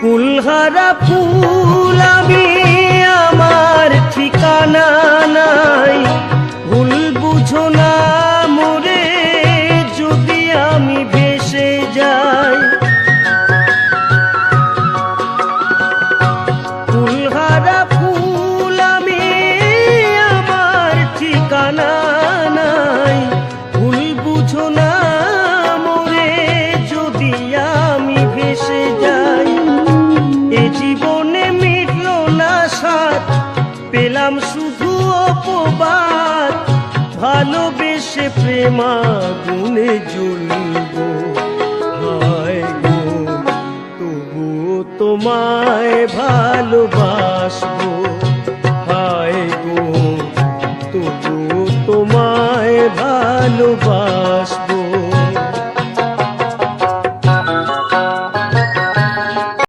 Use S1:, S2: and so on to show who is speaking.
S1: কুলহারা ফুল আমি, আমার ঠিকানা নাই। ভুল বুঝো না মোরে যদি আমি ভেসে যাই। কুলহারা ফুল আমি, আমার ঠিকানা নাই। ভুল বুঝো না মোরে যদি আমি ভেসে যাই। এ জীবনে মিটল না স্বাদ, পেলাম শুধু অপবাদ। ভালোবেসে প্রেমাগুনে জ্বলব, হায় গো তবু তোমায় ভালোবাসবো। হায় গো তবু তোমায় ভালোবাসবো।